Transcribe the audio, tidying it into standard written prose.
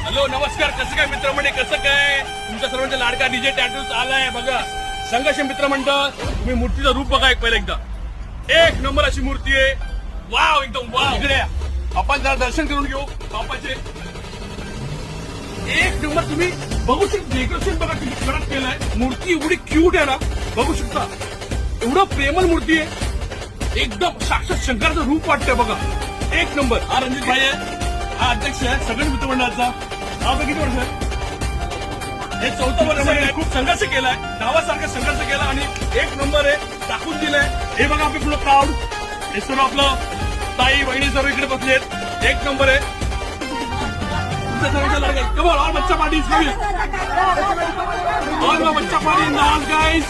Hello नमस्कार, कसं काय मित्रमंडळी, कसं काय तुमच्या सर्वांचा लाडका डीजे टॅटूस आलाय बघा. संघर्ष मित्रमंडळ, तुम्ही मूर्तीचं रूप बघा पहिलं एकदा. एक नंबर अशी मूर्ती आहे. वाव, एकदम वाव. इकडे या. आपण जरा दर्शन करून घेऊ बापाचे. एक नंबर. तुम्ही बघू शकता डेकोरेशन बघा किती कडक केलंय. मूर्ती एवढी क्यूट आहे ना, बघू शकता. एवढं प्रेमळ मूर्ती आहे, एकदम साक्षात शंकराचं रूप वाटतंय बघा. एक नंबर. हा रणजित भाई आहे, हा अध्यक्ष आहे सगळ्या मित्रमंडळाचा. नाव किती वर्ष आहे? हे 4थं वर्ष आहे. खूप संघर्ष केलाय, गावासारखा संघर्ष केला आणि एक नंबर आहे, टाकून दिलाय. हे बघा आपलं पुढं क्राऊड, हे सर्व आपलं ताई बहिणी सर्व इकडे बसलेत. एक नंबर आहे. तुमच्या सर्वांच्या लाडका. Come on, all बच्चा party is coming. All my बच्चा party in the house, guys.